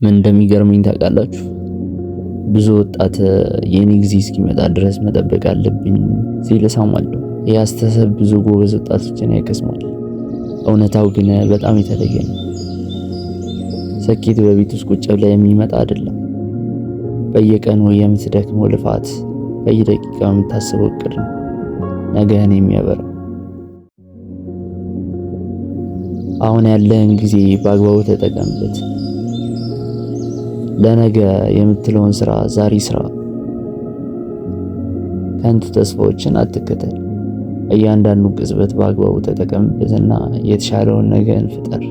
ምን እንደሚገርመኝ ታውቃላችሁ? ብዙ ወጣት የኔ ጊዜ እስኪመጣ ድረስ መጠበቅ አለብኝ ሲል እሰማለሁ። ይህ አስተሳሰብ ብዙ ጎበዝ ወጣቶችን ያከስማል። እውነታው ግን በጣም የተለየ ነው። ስኬት በቤት ውስጥ ቁጭ ብላ የሚመጣ አይደለም። በየቀኑ የምትደክመው ልፋት፣ በየደቂቃው የምታስበው እቅድ ነው ነገህን የሚያበራው። አሁን ያለህን ጊዜ በአግባቡ ተጠቀምበት። ለነገ የምትለውን ስራ ዛሬ ስራ። ከንቱ ተስፋዎችን አትከተል። እያንዳንዱ ቅጽበት በአግባቡ ተጠቀምበትና የተሻለውን ነገን ፍጠር።